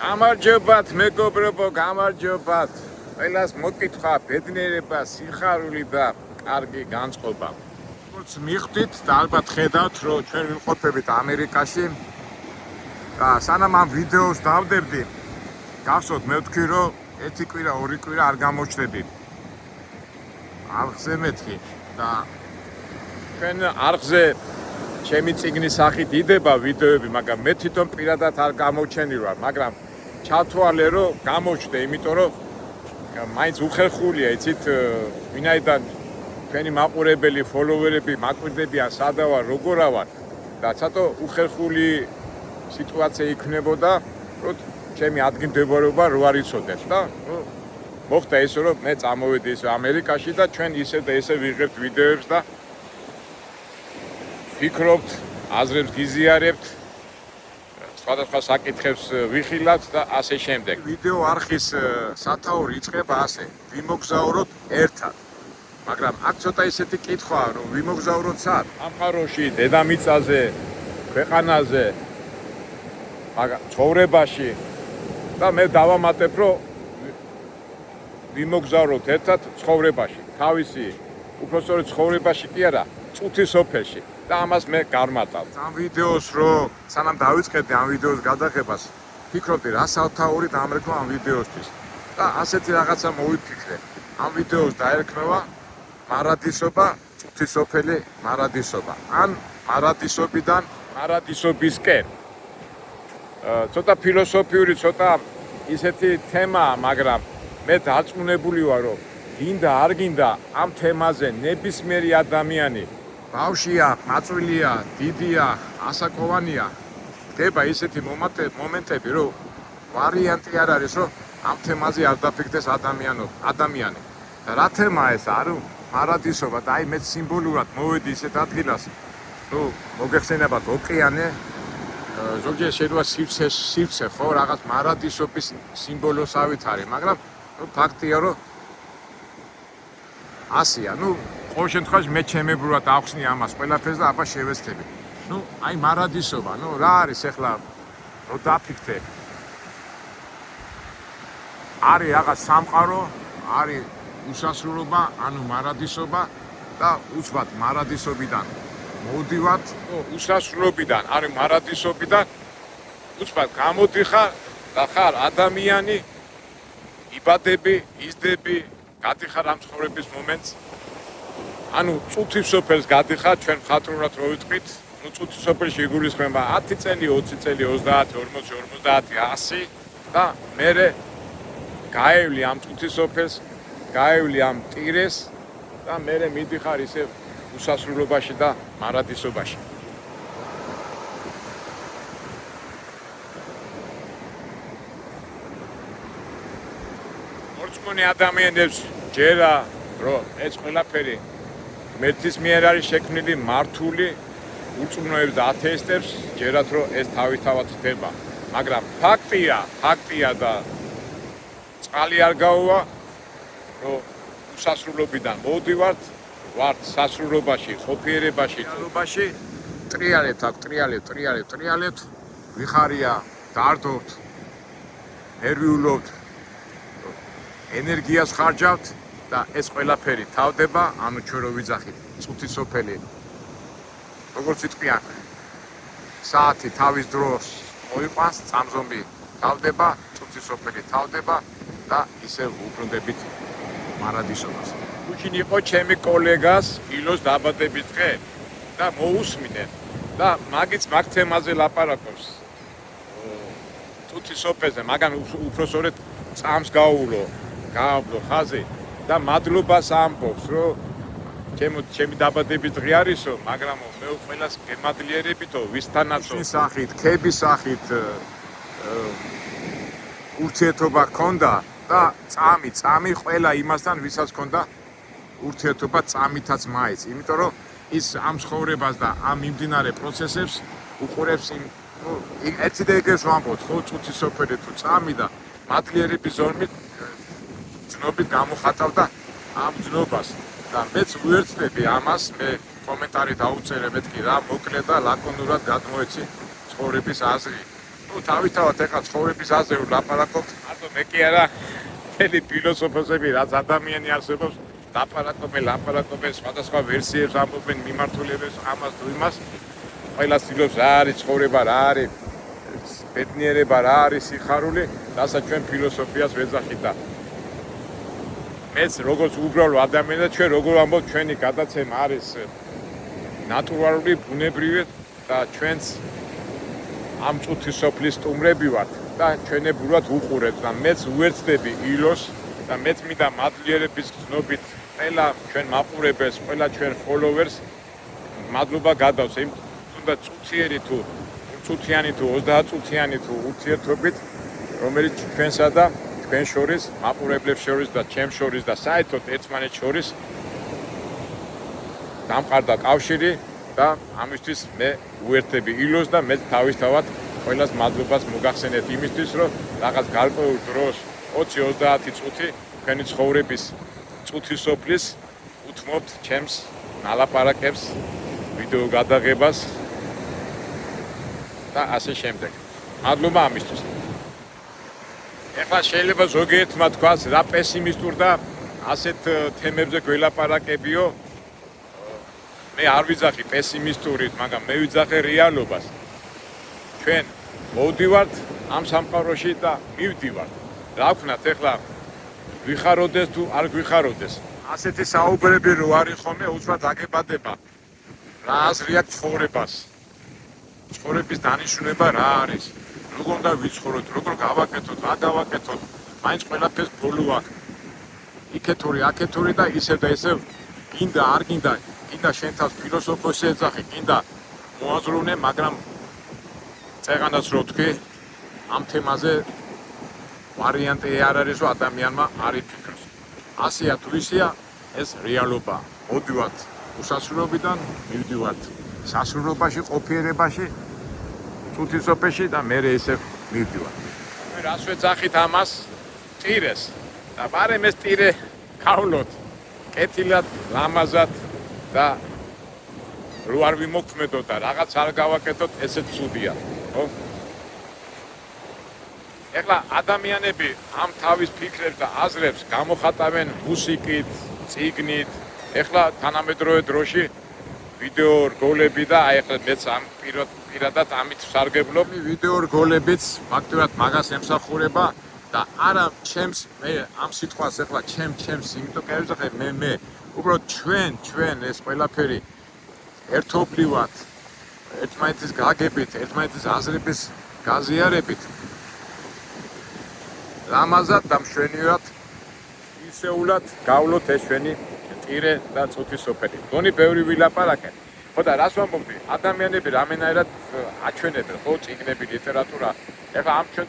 გამარჯობათ მეგობრებო, გამარჯობათ. ყველას მოკითხვა, ბედნიერება, სიხარული და კარგი განწყობა. როგორც მიხვდით და ალბათ ხედავთ, რომ ჩვენ ვიმყოფებით ამერიკაში და სანამ ამ ვიდეოს დავდებდი, გახსოვთ მე ვთქვი, რომ ერთი კვირა, ორი კვირა არ გამოჩნდები არხზე მეთქი და ჩვენ არხზე ჩემი წიგნის სახით იდება ვიდეოები, მაგრამ მე თვითონ პირადად არ გამოჩენილ ვარ, მაგრამ ჩათვალე რომ გამოჩნდა, იმიტომ რომ მაინც უხერხულია, იცით, ვინაიდან თქვენი მაყურებელი, ფოლოვერები მაკვირდებიან სადა ვარ, როგორა ვარ და ცოტა უხერხული სიტუაცია იქნებოდა, რომ ჩემი ადგილმდებარეობა რო არ იცოდეთ და მოხდა ისე, რომ მე წამოვედი ისე ამერიკაში და ჩვენ ისე და ისე ვიღებთ ვიდეოებს და ვფიქრობთ, აზრებს გიზიარებთ, სხვადასხვა საკითხებს ვიხილავთ და ასე შემდეგ. ვიდეო არხის სათაური იწყება ასე: ვიმოგზაუროთ ერთად. მაგრამ აქ ცოტა ისეთი კითხვაა, რომ ვიმოგზაუროთ სად? სამყაროში, დედამიწაზე, ქვეყანაზე, ცხოვრებაში და მე დავამატებ, რომ ვიმოგზაუროთ ერთად ცხოვრებაში. თავისი უпростоრეთ ცხოვრებაში კი არა, წუთის სოფელში. და ამას მე გარმატავ. ამ ვიდეოს რო სანამ დავიწყებდი ამ ვიდეოს გადაღებას, ფიქრობდი რა სათაური დამრეკვა ამ ვიდეოსთვის. და ასეთი რაღაცა მოვიფიქრე. ამ ვიდეოს დაერქმევა მარადისობა, წუთის სოფელი მარადისობა. ან მარადისობიდან მარადისობისკენ. ცოტა ფილოსოფიური, ცოტა ისეთი თემაა, მაგრამ მე დარწმუნებული ვარ, რომ გინდა არ გინდა ამ თემაზე ნებისმიერი ადამიანი ბავშვია, მაწვილია, დიდია, ასაკოვანია, ხდება ისეთი მომენტები, რომ ვარიანტი არ არის, რომ ამ თემაზე არ დაფიქრდეს ადამიანი. და რა თემაა ეს? არის მარადისობა და აი მე სიმბოლურად მოვედი ისეთ ადგილას, რომ მოგეხსენებათ ოკეანე, ზოგჯერ შეიძლება სივცე ხო, რაღაც მარადისობის სიმბოლოსავით არის, მაგრამ ფაქტია, რომ ასია, ყოველ შემთხვევაში მე ჩემებრულად ავხსნი ამას ყველაფერს და აბა შევეცდები. აი მარადისობა, რა არის ახლა, რო დაფიქრდე. არის რაღაც სამყარო, არის უსასრულობა, ანუ მარადისობა და უცბად მარადისობიდან მოვდივართ, უსასრულობიდან, არის მარადისობიდან უცბად გამოდიხარ და ხარ ადამიანი, იბადები, იზდები, გადიხარ ამ ცხოვრების მომენტს. ანუ წუთის სოფელს გადიხარ, ჩვენ მხატვრულად რო ვიტყვით, წუთის სოფელში იგულისხმება 10 წელი, 20 წელი, 30, 40, 50, 100 და მერე გაევლი ამ წუთის სოფელს, გაევლი ამ ტირეს და მერე მიდიხარ ისე უსასრულობაში და მარადისობაში. მორწმუნე ადამიანებს ჯერა, რომ ეს ყველაფერი ღმერთის მიერ არის შექმნილი, მართული, ურწმუნოებს და ათეისტებს ჯერათ, რომ ეს თავისთავად ხდება. მაგრამ ფაქტია და წყალი არ გაუვა, რომ უსასრულობიდან მოვდივართ, ვართ სასრულობაში, ყოფიერებაში, რეალობაში, ტრიალებთ, ვიხარია, დარდობთ, ნერვიულობთ, ენერგიას ხარჯავთ და ეს ყველაფერი თავდება, ანუ ჩვენ რო ვიძახით, წუთის სოფელი. როგორც ვიტყვიან, საათი თავის დროს მოიყვანს, წამზომბი თავდება, წუთის სოფელი თავდება და ისევ უბრუნდებით მარადისობას. გუშინ იყო ჩემი კოლეგას ილოს დაბადების დღე და მოусმინე და მაგ თემაზე ლაპარაკობს. წუთის სოფელზე, მაგრამ უпростоრეთ წამს გაავლო ხაზი და მადლობას ამბობს, რომ ჩემი დაბადების დღე არისო, მაგრამ მე ყველას გემადლიერებითო, ვისთანაცო სახით, ქების სახით ურთიერთობა ჰქონდა და წამი ყველა იმასთან, ვისაც ჰქონდა ურთიერთობა წამითაც მაინც, იმიტომ რომ ის ამ ცხოვრებას და ამ მიმდინარე პროცესებს უყურებს ერთი და ეგრეს ვამბობთ, ხო, წუთის სოფელი თუ წამი და მადლიერების ზომით ძნობით გამოხატავდა ამ ძნობას და მეც ვუერთდები ამას, მე კომენტარი დაუწერე, მეთქი რა მოკლე და ლაკონურად გადმოეცი ცხოვრების აზრი. თუ თავისთავად ეხლა ცხოვრების აზრზე ვლაპარაკობთ, მარტო მე კი არა, მთელი ფილოსოფოსები, რაც ადამიანი არსებობს, ლაპარაკობენ, სხვადასხვა ვერსიებს ამბობენ, მიმართულებებს ამას თუ იმას. ყველა ცდილობს რა არის ცხოვრება, რა არის ბედნიერება, რა არის სიხარული, რასაც ჩვენ ფილოსოფიას ვეძახით და მეც როგორც უბრალო ადამიანი და ჩვენ როგორ ამბობთ, ჩვენი გადაცემა არის ნატურალური, ბუნებრივი და ჩვენც ამ წუთის სოფლის სტუმრები ვართ და ჩვენებურად უყურებთ და მეც უერთდები ილოს და მეც მინდა მადლიერების გზნობით ყველა ჩვენ მაყურებელს, ყველა ჩვენ ფოლოვერს მადლობა გადავს იმ თუნდაც წუთიერი თუ წუთიანი თუ 30 წუთიანი თუ ურთიერთობით, რომელიც ჩვენსა და თქვენ შორის, მაყურებლებს შორის და ჩემ შორის და საერთოდ ერთმანეთს შორის დამყარდა კავშირი და ამისთვის მე უერთდები ილოს და მე თავისთავად ყველას მადლობას მოგახსენებთ იმისთვის, რომ რაღაც გარკვეულ დროს 20-30 წუთი თქვენი ცხოვრების წუთის სოფლის უთმობთ ჩემს ნალაპარაკებს, ვიდეო გადაღებას და ასე შემდეგ. მადლობა ამისთვის. ეხლა შეიძლება ზოგიერთმა თქვას, რა პესიმისტურ და ასეთ თემებზე გველაპარაკებიო. მე არ ვიძახი პესიმისტურით, მაგრამ მე ვიძახე რეალობას. ჩვენ მოვდივართ ამ სამყაროში და მივდივართ. რა ვქნათ ეხლა ვიხაროდეს თუ არ გვიხაროდეს. ასეთი საუბრები რო არის ხოლმე უცბად აგებადება. რა აზრი აქვს ცხოვრებას. ცხოვრების დანიშნულება რა არის? როგორ უნდა ვიცხოვროთ, როგორ გავაკეთოთ, რა გავაკეთოთ, მაინც ყველაფერს ბოლო აქვს. იქეთური, აქეთური და ისევ და ისევ გინდა, არ გინდა, გინდა შენ თავს ფილოსოფოსი ეძახი, გინდა მოაზროვნე, მაგრამ წეღანაც რო თქვი, ამ თემაზე ვარიანტი არ არის, რომ ადამიანმა არ იფიქროს. ასეა თუ ისეა, ეს რეალობაა. მოდივართ უსასრულობიდან, მივდივართ სასრულობაში, ყოფიერებაში, წუთის სოფელში და მე ისევ მივდივართ. მე რას ვეძახით ამას? ტირეს. და ბარემ ეს ტირე გავლოთ კეთილად, ლამაზად და რო არ ვიმოქმედოთ და რაღაც არ გავაკეთოთ, ესეც ცუდია, ხო? ეხლა ადამიანები ამ თავის ფიქრებს და აზრებს გამოხატავენ მუსიკით, წიგნით. ეხლა თანამედროვე დროში ვიდეო რგოლები და აი ეხლა მეც ამ პირადად ამით ვსარგებლობ. ვიდეო რგოლებიც ფაქტობრივად მაგას ემსახურება და არა ჩემს მე ამ სიტყვას ეხლა ჩემს იმიტომ კი არ ვიძახე მე უბრალოდ ჩვენ ეს ყველაფერი ერთობლივად ერთმანეთის გაგებით, ერთმანეთის აზრების გაზიარებით ლამაზად და მშვენივრად ისეულად გავლოთ ეს ჩვენი ტირე და წუთის სოფელი. გონი ბევრი ვილაპარაკე. ხო და რას ვამბობდი? ადამიანები რამენაირად აჩვენებენ, ხო, წიგნები, ლიტერატურა. ეხლა ამ ჩვენ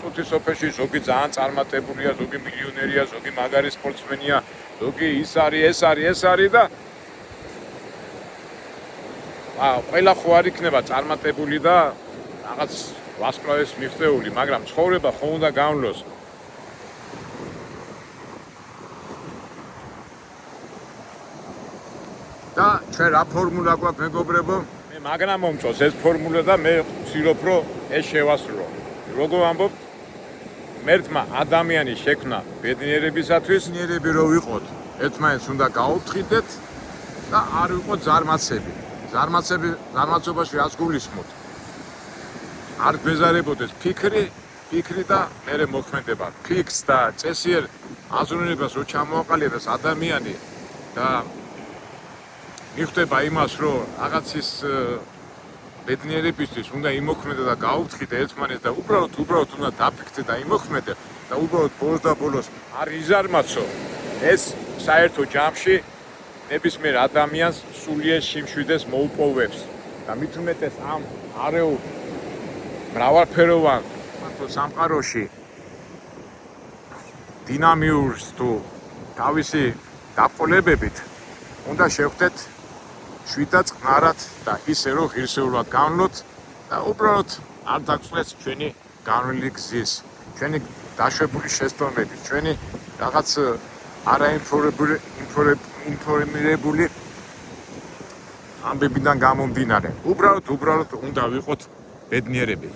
წუთის სოფელში ზოგი ძალიან წარმატებულია, ზოგი მილიონერია, ზოგი მაგარი სპორტსმენია, ზოგი ის არის და ყველა ხო არ იქნება წარმატებული და რაღაც ვასკვლავის მიღწეული, მაგრამ ცხოვრება ხო უნდა გამლოს. და ჩვენ რა ფორმულა გვაქვს მეგობრებო? მე მაგრამ მომწონს ეს ფორმულა და მე ვცდილობ რომ ეს შევასრულო. როგორ ვამბობთ? მერთმა ადამიანი შექმნა ბედნიერებისათვის, ბედნიერები რო ვიყოთ, ერთმანეთს უნდა გაუფრთხილდეთ და არ ვიყოთ ზარმაცები. ზარმაცობაში რას გულისხმობთ? არ გვეზარებოდეს ფიქრი და მერე მოქმედება. ფიქს და წესიერ აზროვნებას რო ჩამოაყალიბებს ადამიანი და მიხვდება იმას, რომ რაღაცის ბედნიერებისთვის უნდა იმოქმედო და გაუფრთხილდე ერთმანეთს და უბრალოდ უნდა დაფიქრდე და იმოქმედე და უბრალოდ ბოლოს არ იზარმაცო. ეს საერთო ჯამში ნებისმიერ ადამიანს სულიერ სიმშვიდეს მოუპოვებს და მით უმეტეს ამ არეულ მრავალფეროვან სამყაროში დინამიურს თუ თავისი დაყოლებებით უნდა შევხვდეთ შვიდა წყნარად და ისე რომ ღირსეულად განვლოთ და უბრალოდ არ დაგწყვეტს ჩვენი განვლილი გზის, ჩვენი დაშვებული შეცდომები, ჩვენი რაღაც არაინფორმირებული ამბებიდან გამომდინარე. უბრალოდ უნდა ვიყოთ ბედნიერები.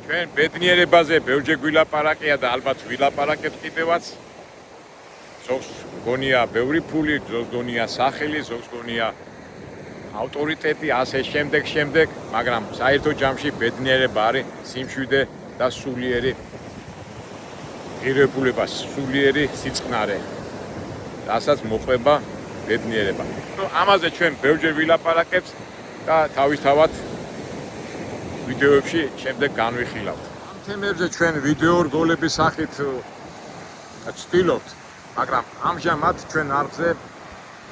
ჩვენ ბედნიერებაზე ბევრჯერ გვილაპარაკია და ალბათ ვილაპარაკეთ კიდევაც. ზოგს გონია ბევრი ფული, ზოგს გონია სახელი, ზოგს გონია ავტორიტეტი, ასე შემდეგ, მაგრამ საერთო ჯამში ბედნიერება არის სიმშვიდე და სულიერი ღირებულება, სულიერი სიწყნარე, რასაც მოყვება ბედნიერება. ამაზე ჩვენ ბევრჯერ ვილაპარაკებთ და თავისთავად ვიდეოებში შემდეგ განვიხილავთ. ამ თემებზე ჩვენ ვიდეო რგოლების სახით ვცდილობთ, მაგრამ ამჟამად ჩვენ არხზე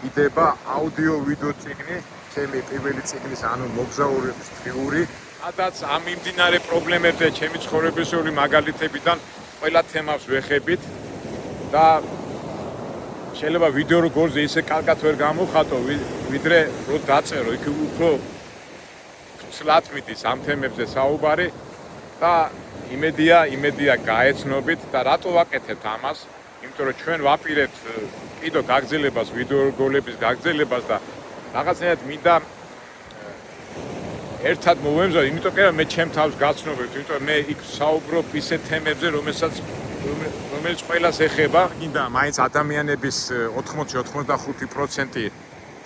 იდება აუდიო-ვიდეო წიგნი, ჩემი პირველი წიგნის, ანუ მოგზაურობის დღიური, სადაც ამ მიმდინარე პრობლემებზე, ჩემი ცხოვრებისეული მაგალითებიდან ყველა თემას ვეხებით და შეიძლება ვიდეო რგოლზე ისე კარგად ვერ გამოვხატო, ვიდრე რო დაწერო, იქ უფრო ცლად მიდის ამ თემებზე საუბარი და იმედია გაეცნობით და რატო ვაკეთებთ ამას? იმიტომ რომ ჩვენ ვაპირებთ კიდო გაგრძელებას, ვიდეო რგოლების გაგრძელებას და რაღაცნაირად მინდა ერთად მოვემზადო, იმიტომ რომ მე ჩემ თავს გაცნობებთ, იმიტომ რომ მე იქ საუბრობ ისეთ თემებზე, რომელიც ყველას ეხება. მინდა მაინც ადამიანების 80-85%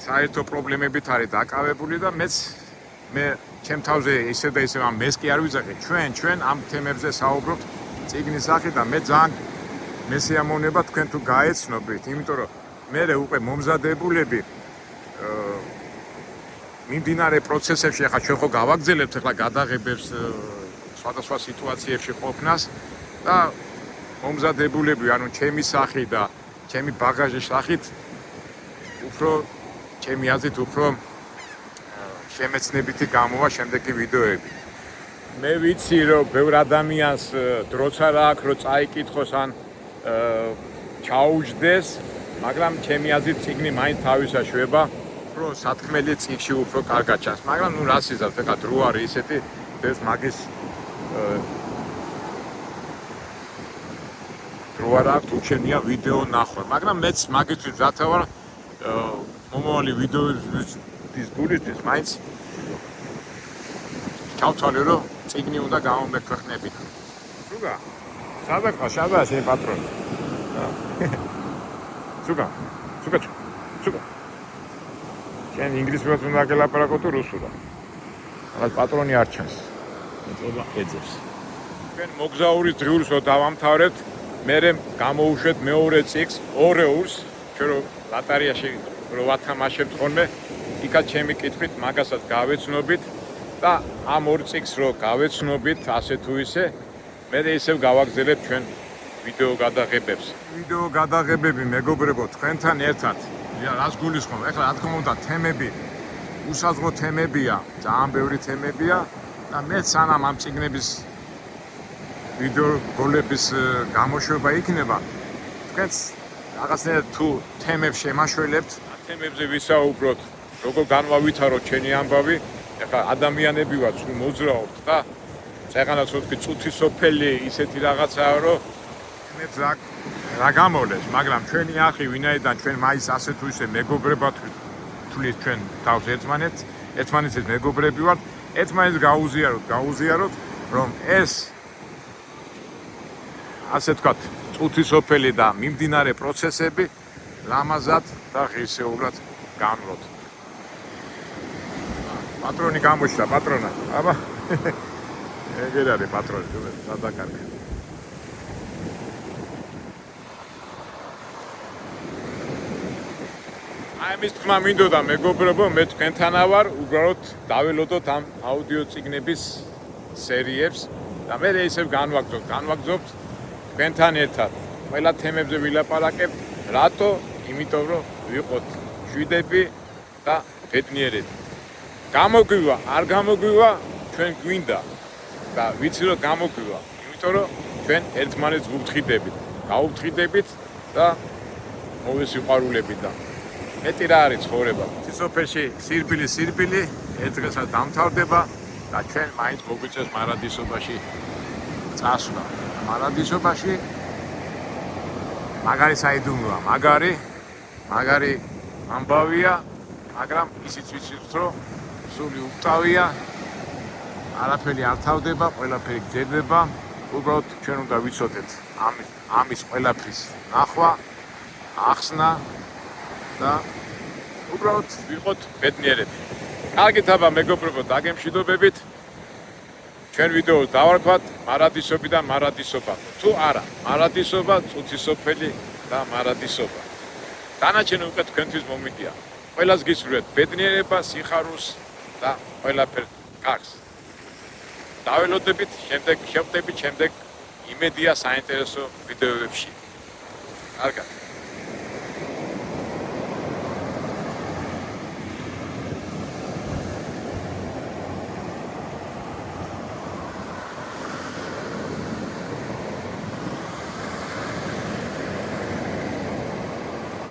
საერთო პრობლემებით არის დაკავებული და მე ჩემ თავზე ისე და ისე მეს კი არ ვიძახე. ჩვენ ამ თემებზე საუბრობთ წიგნის სახით და მე ძალიან მესიამოვნება თქვენ თუ გაეცნობთ, იმიტომ რომ მე უკვე მომზადებულები მიმდინარე პროცესებში ახლა ჩვენ ხო გავაგრძელებთ ახლა გადაღებებს სხვადასხვა სიტუაციებში ყოფნას და მომზადებულები, ანუ ჩემი სახით და ჩემი ბაგაჟის სახით უფრო ჩემი აზრით უფრო შემეცნებითი გამოვა შემდეგი ვიდეოები. მე ვიცი რომ ბევრ ადამიანს დროც არ აქვს რომ წაიკითხოს ან ჩაუჯდეს, მაგრამ ჩემი აზრით წიგნი მაინც თავისა შვება, უფრო სათქმელი წიგნში უფრო კარგად ჩანს. მაგრამ ნუ რას იზარდ, ეხლა დრო არის ისეთი, ეს მაგის დრო არ აქვს, უჩენია ვიდეო ნახვა. მაგრამ მეც მაგისთვის რათა ვარ მომავალი ვიდეოების გულისთვის მაინც ჩავთვალე რომ წიგნი უნდა გამომექვეყნებით. სუგა, სადაკა შენ პატრონი. სუგა. შენ ინგლისურად უნდა გელაპარაკო თუ რუსულად? რაღაც პატრონი არ ჩანს. ეწობა ეძებს. ჩვენ მოგზაურის დღიურს რო დავამთავრებთ, მერე გამოუშვეთ მეორე წიგნს, ორეულს, ჩვენ რო ბატარეაში რო ვათამაშებთ ხოლმე, იქაც ჩემი კითხვით მაგასაც გავეცნობით და ამ ორ წიგნს რო გავეცნობით, ასე თუ ისე, მე ისევ გავაგრძელებ ჩვენ ვიდეო გადაღებებს. ვიდეო გადაღებები მეგობრებო, თქვენთან ერთად. რას გულისხმობ? ეხლა რა თქმა უნდა, თემები უსაზღრო თემებია, ძალიან ბევრი თემებია და მე სანამ ამ წიგნების ვიდეო რგოლების გამოშვება იქნება, თქვენს რაღაცნაირად თუ თემებს შემაშველებთ, თემებზე ვისაუბროთ, როგორ განვავითაროთ ჩვენი ამბავი. ეხლა ადამიანები ვართ, სულ მოძრაობთ და წეღანაც ვთქვი წუთი სოფელი ისეთი რაღაცაა, რომ თემებს რა გამოვლეს, მაგრამ ჩვენი ახი ვინაიდან ჩვენ მაინც ასე თუ ისე მეგობრებად თulis ჩვენ თავს ერთმანეთის მეგობრები ვართ, ერთმანეთს გაუზიაროთ, რომ ეს ასე ვთქვათ, წუთი სოფელი და მიმდინარე პროცესები ლამაზად და ღირსეულად განვლოთ. პატრონი გამოჩნდა, პატრონა. აბა. ეგერ არის პატრონი, სადაკარგე. ამის თქმა მინდოდა მეგობრებო, მე თქვენთანა ვარ, უბრალოდ დაველოდოთ ამ აუდიო წიგნების სერიებს და მე ისევ განვაგრძობთ თქვენთან ერთად. ყველა თემებზე ვილაპარაკებთ, რატო? იმიტომ რომ ვიყოთ შვიდები და ბედნიერები. გამოგვივა, არ გამოგვივა, ჩვენ გვინდა და ვიცი რომ გამოგვივა, იმიტომ რომ ჩვენ ერთმანეთს გავუფრთხილდებით და მოვესიყვარულებით და მეტი რა არის ცხოვრება. სოფელში სირბილი ერთ დღესაც დამთავრდება და ჩვენ მაინც მოგვიწევს მარადისობაში წასვლა. მარადისობაში მაგარი საიდუმლოა, მაგარი ამბავია, მაგრამ ისიც ვიცით რომ სული უკტავია, არაფერი არ თავდება, ყველაფერი გძერდება. უბრალოდ ჩვენ უნდა ვიცოდეთ ამის ყველაფრის ნახვა, ახსნა და უბრალოდ ვიყოთ ბედნიერები. კარგით აბა მეგობრებო, დაგემშვიდობებით. ჩვენ ვიდეოს დავარქვათ მარადისობიდან მარადისობა. თუ არა, მარადისობა, წუთისოფელი და მარადისობა. დანარჩენი უკვე თქვენთვის მომიგია. ყველას გისურვებთ ბედნიერება, სიხარულს და ყველაფერს კარგს. დაველოდებით, შევხვდებით შემდეგ იმედია საინტერესო ვიდეოებში. კარგად.